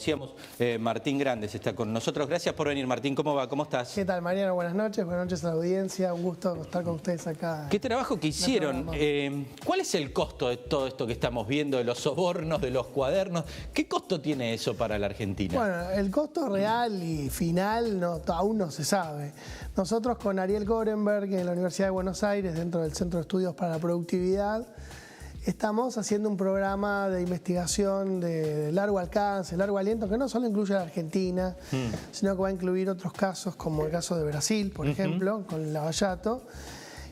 Decíamos, Martín Grandes está con nosotros. Gracias por venir, Martín. ¿Cómo va? ¿Cómo estás? ¿Qué tal, Mariano? Buenas noches a la audiencia. Un gusto estar con ustedes acá. ¿Qué trabajo que hicieron? ¿Cuál es el costo de todo esto que estamos viendo, de los sobornos, de los cuadernos? ¿Qué costo tiene eso para la Argentina? Bueno, el costo real y final aún no se sabe. Nosotros con Ariel Gorenberg en la Universidad de Buenos Aires, dentro del Centro de Estudios para la Productividad, estamos haciendo un programa de investigación de largo alcance, largo aliento, que no solo incluye a la Argentina, sino que va a incluir otros casos, como el caso de Brasil, por ejemplo, con el Lavallato.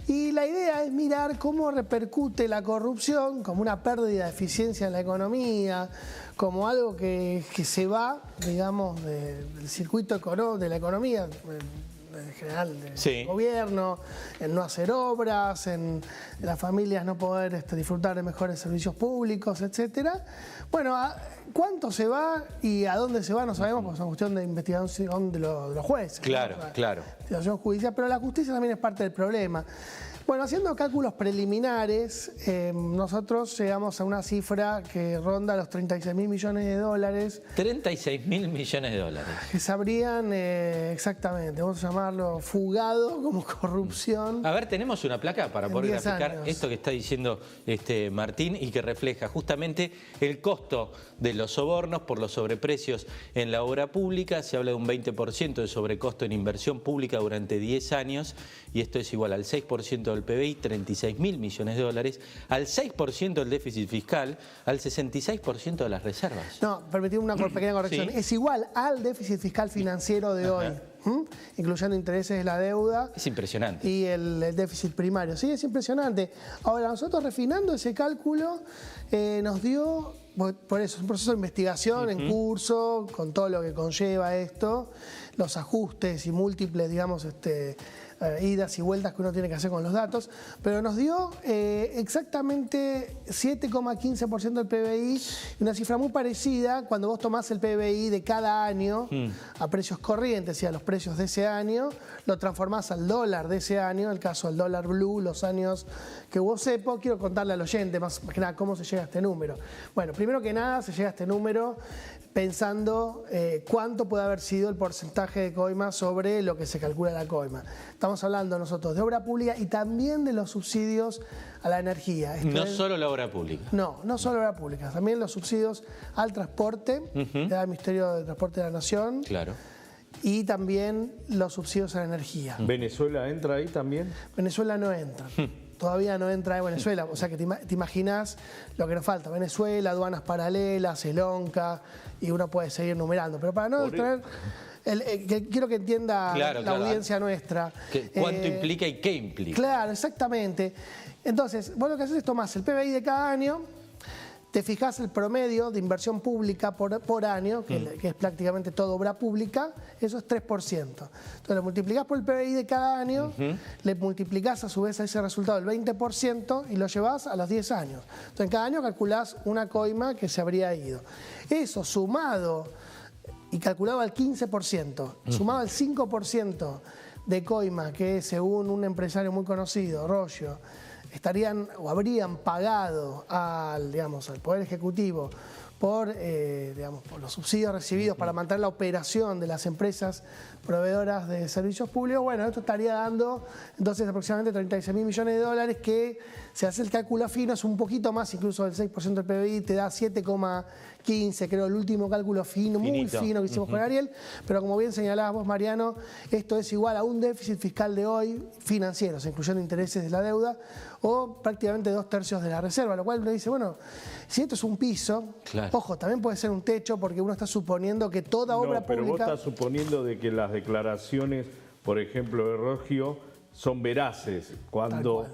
Y la idea es mirar cómo repercute la corrupción como una pérdida de eficiencia en la economía, como algo que se va, digamos, del circuito de la economía, en general del gobierno, en no hacer obras, en las familias no poder disfrutar de mejores servicios públicos, etcétera. Bueno, ¿cuánto se va y a dónde se va? No sabemos, porque es una cuestión de investigación de los jueces. Claro, ¿no? claro. Investigación judicial, pero la justicia también es parte del problema. Bueno, haciendo cálculos preliminares, nosotros llegamos a una cifra que ronda los 36.000 millones de dólares. 36.000 millones de dólares. Que sabrían exactamente, vamos a llamarlo fugado como corrupción. A ver, tenemos una placa para poder graficar esto que está diciendo Martín y que refleja justamente el costo de los sobornos por los sobreprecios en la obra pública. Se habla de un 20% de sobrecosto en inversión pública durante 10 años y esto es igual al 6% del PBI, 36.000 millones de dólares, al 6% del déficit fiscal, al 66% de las reservas. No, permitidme una pequeña corrección. ¿Sí? Es igual al déficit fiscal financiero de hoy, incluyendo intereses de la deuda. Es impresionante. Y el déficit primario. Sí, es impresionante. Ahora, nosotros refinando ese cálculo nos dio, por eso, es un proceso de investigación en curso, con todo lo que conlleva esto, los ajustes y múltiples, digamos, idas y vueltas que uno tiene que hacer con los datos, pero nos dio exactamente 7,15% del PBI, una cifra muy parecida cuando vos tomás el PBI de cada año a precios corrientes y a los precios de ese año, lo transformás al dólar de ese año, el caso del dólar blue, los años que hubo cepo. Quiero contarle al oyente más que nada cómo se llega a este número. Bueno, primero que nada se llega a este número pensando cuánto puede haber sido el porcentaje de coima sobre lo que se calcula la coima. Estamos hablando nosotros de obra pública y también de los subsidios a la energía. No solo la obra pública. No solo la obra pública, también los subsidios al transporte, que da el Ministerio de Transporte de la Nación. Claro. Y también los subsidios a la energía. ¿Venezuela entra ahí también? Venezuela no entra. Todavía no entra en Venezuela, o sea que te imaginas lo que nos falta. Venezuela, aduanas paralelas, el ONCA, y uno puede seguir numerando. Pero para no distraer, quiero que entienda la audiencia nuestra. ¿Cuánto implica y qué implica? Claro, exactamente. Entonces, vos lo que haces es tomás el PBI de cada año, te fijás el promedio de inversión pública por año, que es prácticamente toda obra pública, eso es 3%. Entonces lo multiplicás por el PBI de cada año, le multiplicás a su vez a ese resultado el 20% y lo llevás a los 10 años. Entonces en cada año calculás una coima que se habría ido. Eso sumado y calculado al 15%, sumado al 5% de coima que según un empresario muy conocido, Roggio, estarían o habrían pagado al Poder Ejecutivo por los subsidios recibidos para mantener la operación de las empresas proveedoras de servicios públicos. Bueno, esto estaría dando entonces aproximadamente 36.000 millones de dólares, que se hace el cálculo fino, es un poquito más incluso del 6% del PBI, te da 7,15, creo, el último cálculo fino, muy fino que hicimos con Ariel, pero como bien señalabas vos, Mariano, esto es igual a un déficit fiscal de hoy, financieros, incluyendo intereses de la deuda, o prácticamente 2/3 de la reserva, lo cual uno dice, bueno, si esto es un piso, ojo, también puede ser un techo, porque uno está suponiendo que toda obra pública... pero vos estás suponiendo de que las declaraciones, por ejemplo, de Roggio, son veraces, cuando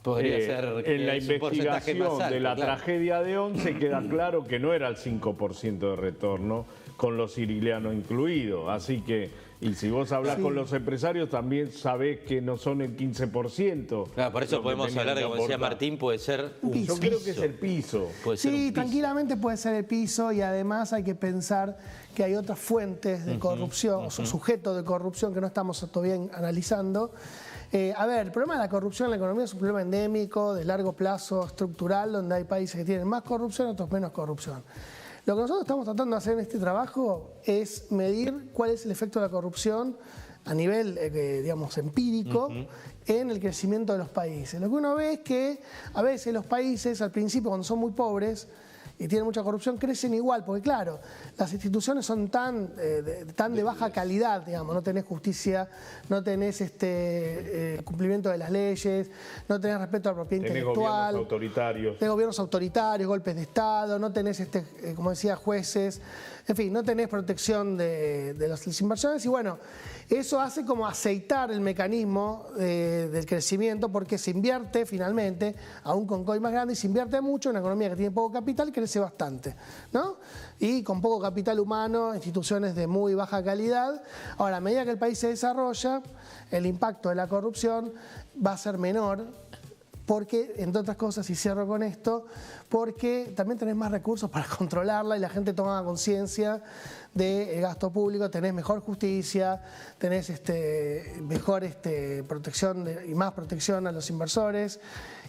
podría ser en la investigación alto, de la tragedia de Once queda claro que no era el 5% de retorno, con los sicilianos incluidos. Así que, y si vos hablas con los empresarios, también sabés que no son el 15%. Claro, por eso podemos hablar de, como decía Martín, puede ser un piso. Yo creo que es el piso. Sí, tranquilamente puede ser el piso, y además hay que pensar que hay otras fuentes de corrupción, o sujetos de corrupción que no estamos todavía analizando. A ver, el problema de la corrupción en la economía es un problema endémico, de largo plazo, estructural, donde hay países que tienen más corrupción, otros menos corrupción. Lo que nosotros estamos tratando de hacer en este trabajo es medir cuál es el efecto de la corrupción a nivel, digamos, empírico en el crecimiento de los países. Lo que uno ve es que a veces los países, al principio, cuando son muy pobres y tienen mucha corrupción, crecen igual, porque claro, las instituciones son tan de baja calidad, digamos, no tenés justicia, no tenés cumplimiento de las leyes, no tenés respeto a la propiedad intelectual. Tenés gobiernos autoritarios, golpes de Estado, no tenés, como decía, jueces, en fin, no tenés protección de las inversiones y bueno, eso hace como aceitar el mecanismo del crecimiento porque se invierte finalmente, aún con COI más grande, y se invierte mucho en una economía que tiene poco capital y crece bastante, ¿no? Y con poco capital humano, instituciones de muy baja calidad. Ahora, a medida que el país se desarrolla, el impacto de la corrupción va a ser menor, porque, entre otras cosas, y cierro con esto, porque también tenés más recursos para controlarla y la gente toma conciencia del gasto público, tenés mejor justicia, tenés mejor protección y más protección a los inversores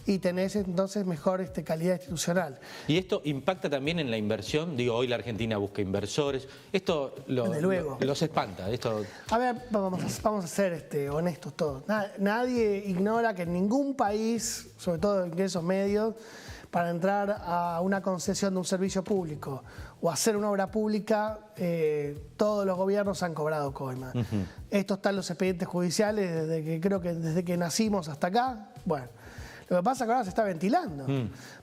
y tenés entonces mejor calidad institucional. ¿Y esto impacta también en la inversión? Digo, hoy la Argentina busca inversores. ¿Esto los espanta? A ver, vamos a ser honestos todos. Nadie ignora que en ningún país, sobre todo en ingresos medios, para entrar a una concesión de un servicio público o hacer una obra pública, todos los gobiernos han cobrado coima. Esto está en los expedientes judiciales desde que nacimos hasta acá. Bueno, lo que pasa es que ahora se está ventilando.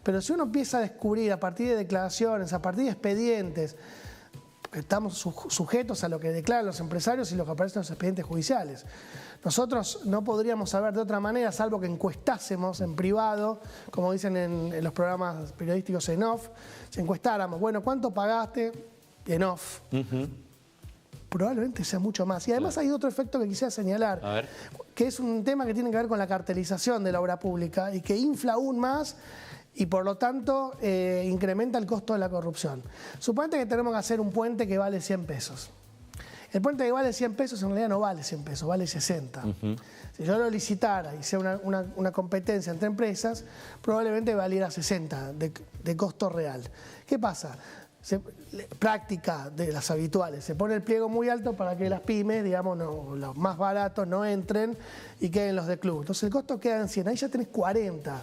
Pero si uno empieza a descubrir a partir de declaraciones, a partir de expedientes, estamos sujetos a lo que declaran los empresarios y lo que aparece en los expedientes judiciales. Nosotros no podríamos saber de otra manera, salvo que encuestásemos en privado, como dicen en los programas periodísticos en off, si encuestáramos, bueno, ¿cuánto pagaste en off? Probablemente sea mucho más. Y además hay otro efecto que quisiera señalar, que es un tema que tiene que ver con la cartelización de la obra pública y que infla aún más y por lo tanto incrementa el costo de la corrupción. Suponete que tenemos que hacer un puente que vale 100 pesos. El puente que vale 100 pesos en realidad no vale 100 pesos, vale 60. Si yo lo licitara y sea una competencia entre empresas, probablemente valiera 60 de costo real. ¿Qué pasa? Práctica de las habituales, se pone el pliego muy alto para que las pymes, digamos, los más baratos no entren y queden los de club. Entonces el costo queda en 100, ahí ya tenés 40,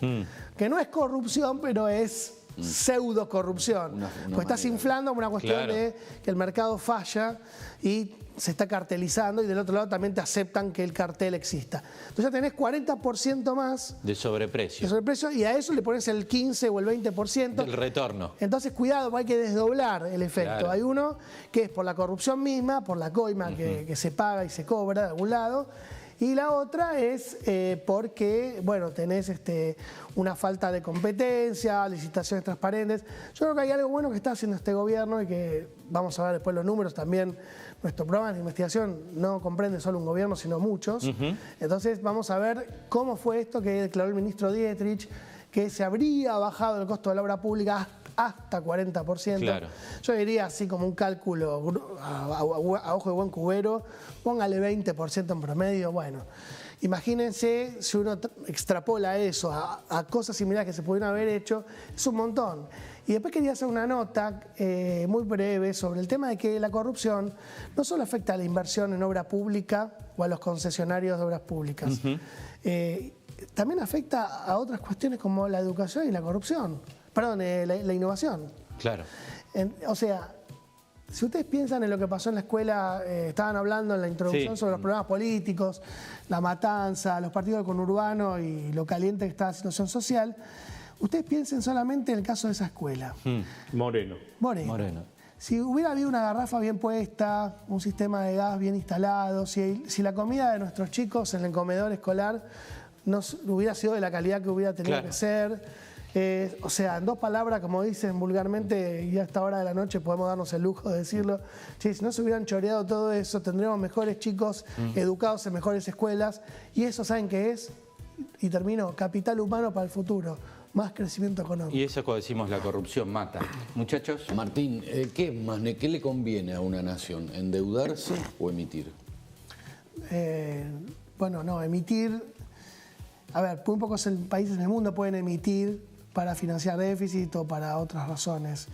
que no es corrupción, pero es pseudo corrupción, pues estás inflando por una cuestión de que el mercado falla y se está cartelizando y del otro lado también te aceptan que el cartel exista. Entonces ya tenés 40% más de sobreprecio. Y a eso le pones el 15 o el 20%. El retorno. Entonces cuidado, hay que desdoblar el efecto. Hay uno que es por la corrupción misma, por la coima que se paga y se cobra de algún lado. Y la otra es porque, bueno, tenés una falta de competencia, licitaciones transparentes. Yo creo que hay algo bueno que está haciendo este gobierno y que vamos a ver después los números también. Nuestro programa de investigación no comprende solo un gobierno, sino muchos. Entonces vamos a ver cómo fue esto que declaró el ministro Dietrich, que se habría bajado el costo de la obra pública hasta 40%. Claro. Yo diría así como un cálculo a ojo de buen cubero, póngale 20% en promedio. Bueno, imagínense si uno extrapola eso a cosas similares que se pudieron haber hecho, es un montón. Y después quería hacer una nota muy breve sobre el tema de que la corrupción no solo afecta a la inversión en obra pública o a los concesionarios de obras públicas, también afecta a otras cuestiones como la educación y la corrupción. Perdón, la innovación. Claro. O sea, si ustedes piensan en lo que pasó en la escuela, estaban hablando en la introducción sobre los problemas políticos, la matanza, los partidos del conurbano y lo caliente que está la situación social, ustedes piensen solamente en el caso de esa escuela. Moreno. Si hubiera habido una garrafa bien puesta, un sistema de gas bien instalado, si la comida de nuestros chicos en el comedor escolar no hubiera sido de la calidad que hubiera tenido que ser. O sea, en dos palabras, como dicen vulgarmente, y a esta hora de la noche podemos darnos el lujo de decirlo, si no se hubieran choreado todo eso, tendríamos mejores chicos educados en mejores escuelas, y eso, ¿saben qué es? Y termino, capital humano para el futuro, más crecimiento económico. Y eso, cuando decimos la corrupción, mata. Muchachos. Martín, ¿qué le conviene a una nación? ¿Endeudarse o emitir? Bueno, no, emitir... A ver, muy pocos países en el mundo pueden emitir para financiar déficit o para otras razones.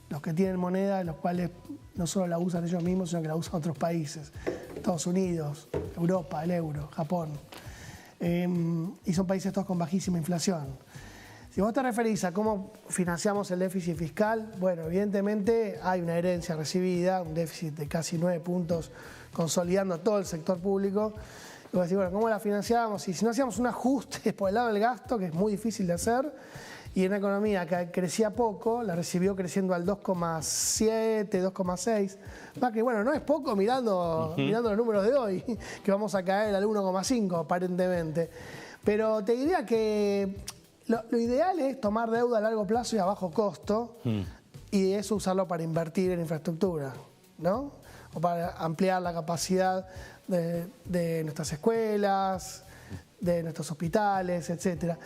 los que tienen moneda, los cuales no solo la usan ellos mismos, sino que la usan otros países. Estados Unidos, Europa, el euro, Japón. Y son países todos con bajísima inflación. Si vos te referís a cómo financiamos el déficit fiscal, bueno, evidentemente hay una herencia recibida, un déficit de casi 9 puntos, consolidando todo el sector público. Y vos decís, bueno, ¿cómo la financiamos? Y si no hacíamos un ajuste por el lado del gasto, que es muy difícil de hacer, y en una economía que crecía poco, la recibió creciendo al 2,7, 2,6. Más que, bueno, no es poco mirando los números de hoy, que vamos a caer al 1,5 aparentemente. Pero te diría que lo ideal es tomar deuda a largo plazo y a bajo costo, y eso usarlo para invertir en infraestructura, ¿no? O para ampliar la capacidad de nuestras escuelas, de nuestros hospitales, etcétera.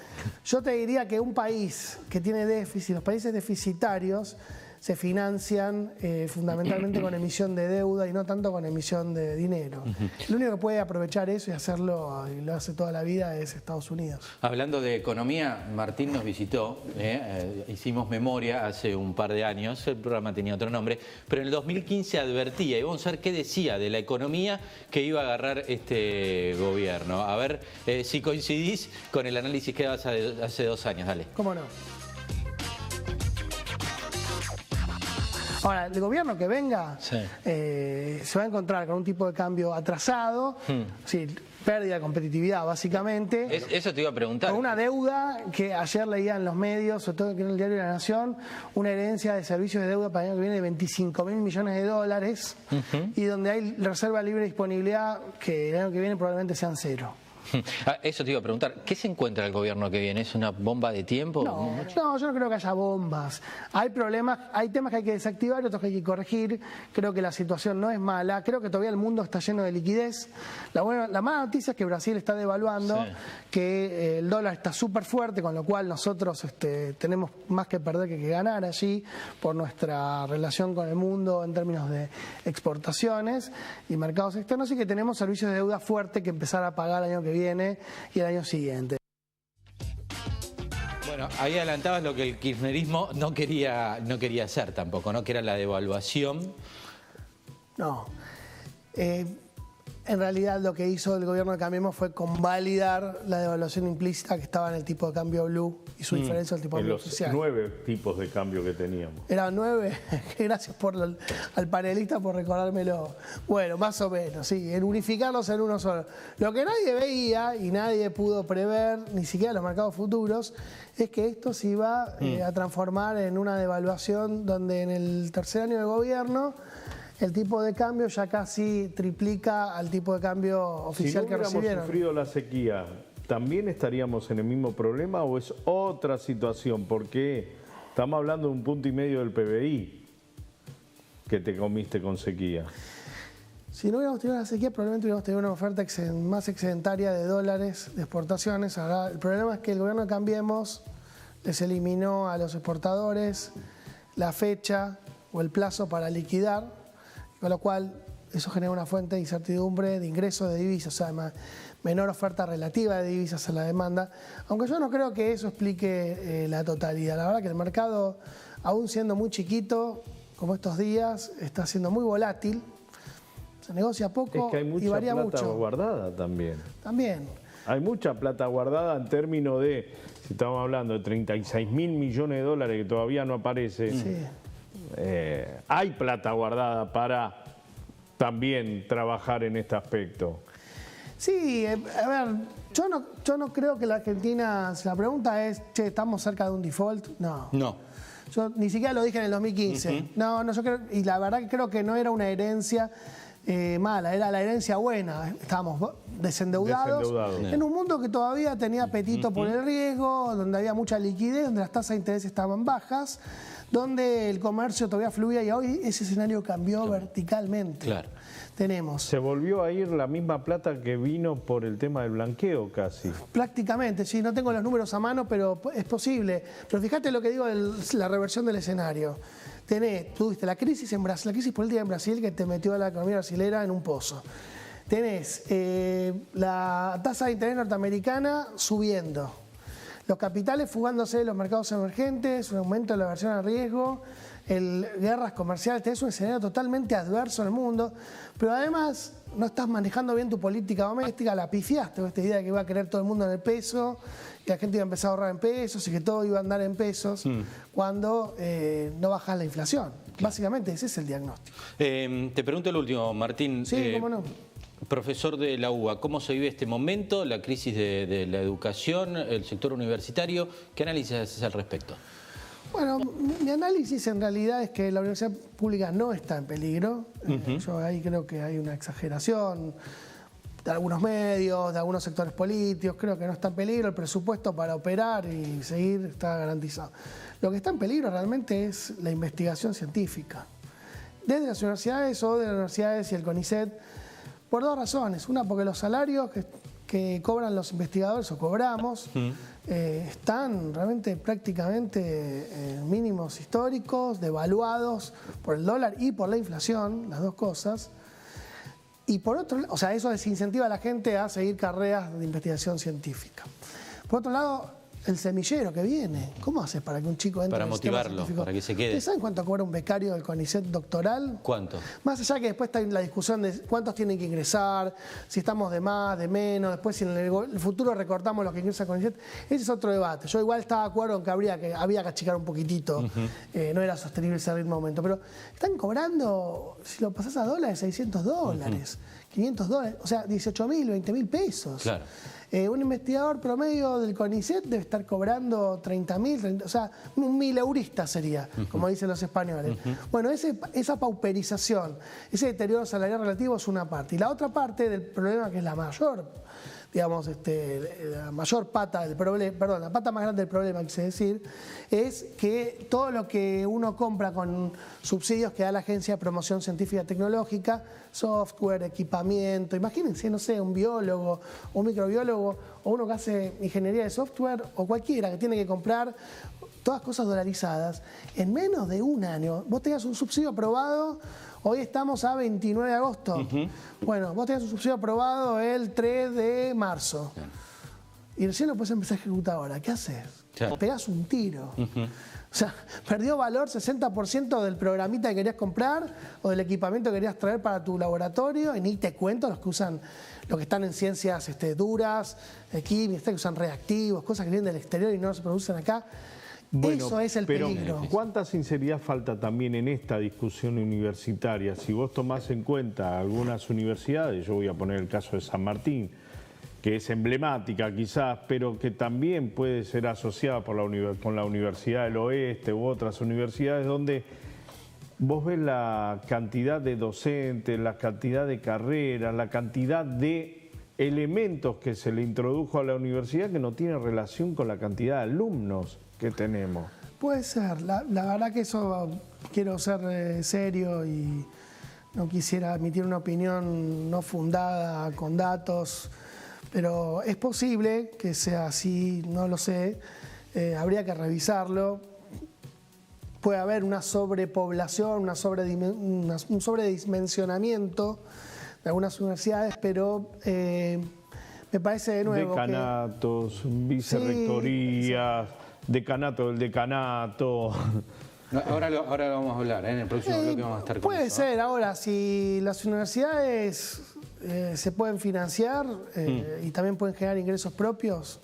Yo te diría que un país que tiene déficit, los países deficitarios se financian fundamentalmente con emisión de deuda y no tanto con emisión de dinero. El único que puede aprovechar eso y hacerlo, y lo hace toda la vida, es Estados Unidos. Hablando de economía, Martín nos visitó, hicimos memoria hace un par de años, el programa tenía otro nombre, pero en el 2015 advertía, y vamos a ver qué decía de la economía que iba a agarrar este gobierno. A ver si coincidís con el análisis que dabas hace 2 años, dale. ¿Cómo no? Ahora, el gobierno que venga se va a encontrar con un tipo de cambio atrasado, sí, pérdida de competitividad básicamente. Eso te iba a preguntar. Con una deuda que ayer leía en los medios, sobre todo en el diario La Nación, una herencia de servicios de deuda para el año que viene de 25.000 millones de dólares, y donde hay reserva libre disponibilidad que el año que viene probablemente sean 0. Eso te iba a preguntar, ¿qué se encuentra el gobierno que viene? ¿Es una bomba de tiempo? No, yo no creo que haya bombas. Hay problemas, hay temas que hay que desactivar y otros que hay que corregir. Creo que la situación no es mala, creo que todavía el mundo está lleno de liquidez. La mala noticia es que Brasil está devaluando, que el dólar está súper fuerte, con lo cual nosotros tenemos más que perder que ganar allí por nuestra relación con el mundo en términos de exportaciones y mercados externos, y que tenemos servicios de deuda fuerte que empezar a pagar el año que viene y el año siguiente. Bueno, ahí adelantabas lo que el kirchnerismo no quería hacer tampoco, ¿no? Que era la devaluación. No. En realidad lo que hizo el gobierno de Cambiemos fue convalidar la devaluación implícita que estaba en el tipo de cambio blue y su diferencia al tipo de cambio oficial. En los 9 tipos de cambio que teníamos. Eran 9, gracias al panelista por recordármelo. Bueno, más o menos, sí, en unificarlos en uno solo. Lo que nadie veía y nadie pudo prever, ni siquiera los mercados futuros, es que esto se iba a transformar en una devaluación donde en el tercer año de gobierno el tipo de cambio ya casi triplica al tipo de cambio oficial que recibieron. Si no hubiéramos sufrido la sequía, ¿también estaríamos en el mismo problema o es otra situación? Porque estamos hablando de 1,5 puntos del PBI que te comiste con sequía. Si no hubiéramos tenido la sequía, probablemente hubiéramos tenido una oferta más excedentaria de dólares de exportaciones. Ahora, el problema es que el gobierno de Cambiemos les eliminó a los exportadores la fecha o el plazo para liquidar, con lo cual eso genera una fuente de incertidumbre de ingresos de divisas, o sea, menor oferta relativa de divisas a la demanda, aunque yo no creo que eso explique la totalidad. La verdad que el mercado, aún siendo muy chiquito, como estos días, está siendo muy volátil, se negocia poco y varía mucho. Hay mucha plata guardada también. También. Hay mucha plata guardada en términos de, si estamos hablando de 36.000 millones de dólares que todavía no aparece. Sí. Hay plata guardada para también trabajar en este aspecto. Sí, a ver, yo no creo que la Argentina, si la pregunta es, che, ¿estamos cerca de un default? No. No. Yo ni siquiera lo dije en el 2015. No, yo creo, y la verdad que creo que no era una herencia mala, era la herencia buena. Estábamos desendeudados en un mundo que todavía tenía apetito por el riesgo, donde había mucha liquidez, donde las tasas de interés estaban bajas, donde el comercio todavía fluía, y hoy ese escenario cambió verticalmente. Claro. Se volvió a ir la misma plata que vino por el tema del blanqueo casi. Prácticamente, sí, no tengo los números a mano, pero es posible. Pero fíjate lo que digo, la reversión del escenario. Tuviste la crisis en Brasil, la crisis política en Brasil que te metió a la economía brasilera en un pozo. Tenés la tasa de interés norteamericana subiendo, los capitales fugándose de los mercados emergentes, un aumento de la aversión al riesgo, guerras comerciales, tenés un escenario totalmente adverso en el mundo, pero además no estás manejando bien tu política doméstica, la pifiaste, esta idea de que iba a querer todo el mundo en el peso, que la gente iba a empezar a ahorrar en pesos y que todo iba a andar en pesos, cuando no bajás la inflación. Básicamente ese es el diagnóstico. Te pregunto el último, Martín. Sí, cómo no. Profesor de la UBA, ¿cómo se vive este momento, la crisis de la educación, el sector universitario? ¿Qué análisis haces al respecto? Bueno, mi análisis en realidad es que la universidad pública no está en peligro. Yo ahí creo que hay una exageración de algunos medios, de algunos sectores políticos. Creo que no está en peligro. El presupuesto para operar y seguir está garantizado. Lo que está en peligro realmente es la investigación científica. Desde las universidades o de las universidades y el CONICET, por dos razones. Una, porque los salarios que cobran los investigadores o cobramos están realmente prácticamente en mínimos históricos, devaluados por el dólar y por la inflación, las dos cosas. Y por otro lado, o sea, eso desincentiva a la gente a seguir carreras de investigación científica. Por otro lado, el semillero que viene, ¿cómo haces para que un chico entre para en el motivarlo, sistema científico? para que se quede. ¿Ustedes saben cuánto cobra un becario del CONICET doctoral? ¿Cuánto? Más allá que después está la discusión de cuántos tienen que ingresar, si estamos de más, de menos, después si en el futuro recortamos los que ingresan al CONICET, ese es otro debate. Yo igual estaba de acuerdo en que había que achicar un poquitito, no era sostenible ese ritmo de aumento, pero están cobrando, si lo pasás a dólares, $600, $500, o sea, 18.000, 20.000 pesos. Claro. Un investigador promedio del CONICET debe estar cobrando 30.000, o sea, un 1.000 eurista sería, como dicen los españoles. Bueno, esa pauperización, ese deterioro salarial relativo es una parte. Y la otra parte del problema, que es la mayor, digamos, la mayor pata del problema, perdón, la pata más grande del problema, quise decir, es que todo lo que uno compra con subsidios que da la Agencia de Promoción Científica y Tecnológica, software, equipamiento, imagínense, no sé, un biólogo, un microbiólogo, o uno que hace ingeniería de software, o cualquiera que tiene que comprar todas cosas dolarizadas, en menos de un año, vos tengas un subsidio aprobado. Hoy estamos a 29 de agosto. Bueno, vos tenés un subsidio aprobado el 3 de marzo. Y recién lo puedes empezar a ejecutar ahora. ¿Qué haces? Claro. Pegás un tiro. O sea, perdió valor 60% del programita que querías comprar o del equipamiento que querías traer para tu laboratorio. Y ni te cuento los que usan, los que están en ciencias duras, químicas, que usan reactivos, cosas que vienen del exterior y no se producen acá. Bueno, eso es el peligro. ¿Cuánta sinceridad falta también en esta discusión universitaria? Si vos tomás en cuenta algunas universidades, yo voy a poner el caso de San Martín, que es emblemática quizás, pero que también puede ser asociada con la Universidad del Oeste u otras universidades, donde vos ves la cantidad de docentes, la cantidad de carreras, la cantidad de elementos que se le introdujo a la universidad que no tiene relación con la cantidad de alumnos que tenemos. Puede ser, la verdad que eso, quiero ser serio y no quisiera emitir una opinión no fundada con datos, pero es posible que sea así, no lo sé, habría que revisarlo. Puede haber una sobrepoblación, un sobredimensionamiento de algunas universidades, pero me parece de nuevo decanatos, vicerrectorías, sí, decanato del decanato. Ahora lo vamos a hablar, en el próximo bloque vamos a estar con puede eso. Ser, ahora, si las universidades se pueden financiar y también pueden generar ingresos propios,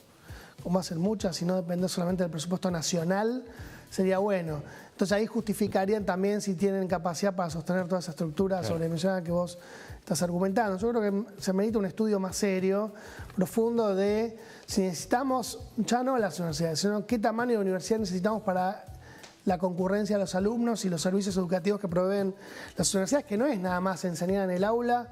como hacen muchas, y no depender solamente del presupuesto nacional, sería bueno. Entonces ahí justificarían también si tienen capacidad para sostener toda esa estructura sobredimensionada que vos estás argumentando. Yo creo que se merita un estudio más serio, profundo, de si necesitamos, ya no las universidades, sino qué tamaño de universidad necesitamos para la concurrencia de los alumnos y los servicios educativos que proveen las universidades, que no es nada más enseñar en el aula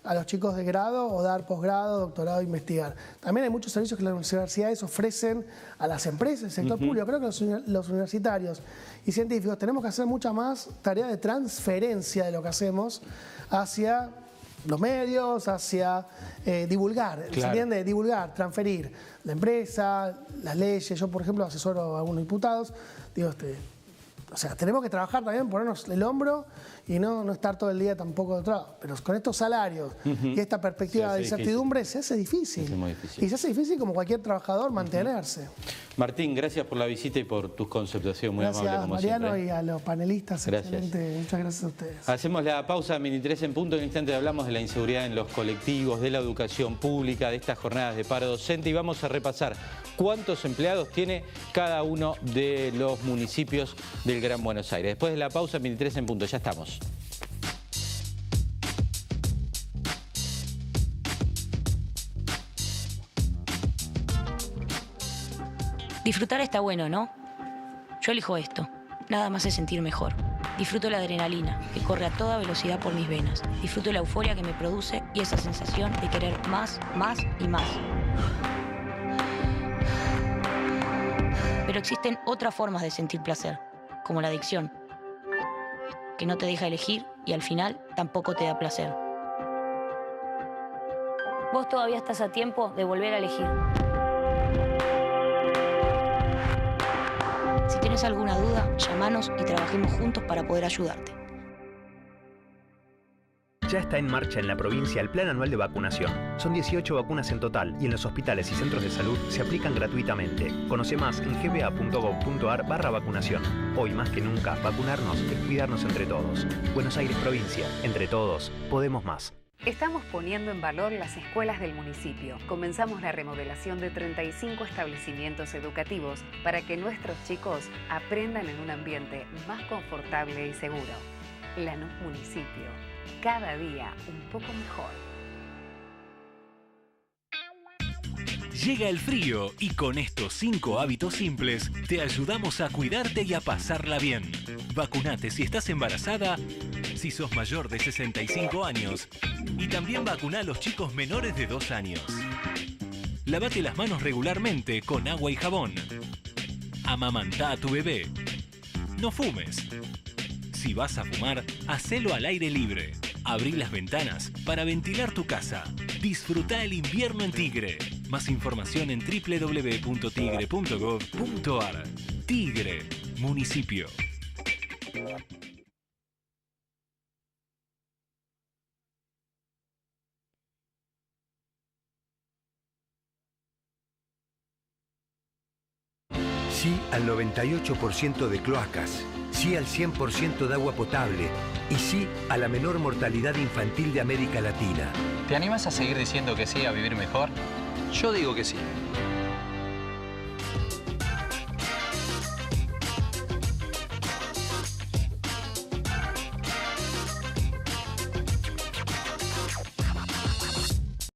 a los chicos de grado o dar posgrado, doctorado, investigar. También hay muchos servicios que las universidades ofrecen a las empresas, el sector público. Creo que los universitarios y científicos tenemos que hacer mucha más tarea de transferencia de lo que hacemos hacia los medios, hacia divulgar, ¿se entiende? Divulgar, transferir la empresa, las leyes. Yo, por ejemplo, asesoro a algunos diputados, digo, o sea, tenemos que trabajar también, ponernos el hombro y no estar todo el día tampoco de otro lado. Pero con estos salarios y esta perspectiva de incertidumbre se hace difícil. Es muy difícil. Y se hace difícil como cualquier trabajador mantenerse. Martín, gracias por la visita y por tus conceptos. Ha sido muy amable como Mariano, siempre. Y a los panelistas. Gracias. Excelente. Muchas gracias a ustedes. Hacemos la pausa, Mini 3 en punto. En un instante hablamos de la inseguridad en los colectivos, de la educación pública, de estas jornadas de paro docente y vamos a repasar cuántos empleados tiene cada uno de los municipios del Gran Buenos Aires. Después de la pausa, Mini 3 en punto. Ya estamos. Disfrutar está bueno, ¿no? Yo elijo esto. Nada más es sentir mejor. Disfruto la adrenalina, que corre a toda velocidad por mis venas. Disfruto la euforia que me produce y esa sensación de querer más, más y más. Pero existen otras formas de sentir placer, como la adicción, que no te deja elegir y al final tampoco te da placer. Vos todavía estás a tiempo de volver a elegir. Si tienes alguna duda, llámanos y trabajemos juntos para poder ayudarte. Ya está en marcha en la provincia el Plan Anual de Vacunación. Son 18 vacunas en total y en los hospitales y centros de salud se aplican gratuitamente. Conoce más en gba.gov.ar/vacunación. Hoy más que nunca, vacunarnos es cuidarnos entre todos. Buenos Aires Provincia. Entre todos, podemos más. Estamos poniendo en valor las escuelas del municipio. Comenzamos la remodelación de 35 establecimientos educativos para que nuestros chicos aprendan en un ambiente más confortable y seguro. Lanús Municipio. Cada día un poco mejor. Llega el frío y con estos 5 hábitos simples te ayudamos a cuidarte y a pasarla bien. Vacunate si estás embarazada, si sos mayor de 65 años y también vacuna a los chicos menores de 2 años. Lávate las manos regularmente con agua y jabón. Amamantá a tu bebé. No fumes. Si vas a fumar, hacelo al aire libre. Abrí las ventanas para ventilar tu casa. Disfruta el invierno en Tigre. Más información en www.tigre.gov.ar. Tigre, municipio. Sí al 98% de cloacas, sí al 100% de agua potable y sí a la menor mortalidad infantil de América Latina. ¿Te animas a seguir diciendo que sí a vivir mejor? Yo digo que sí.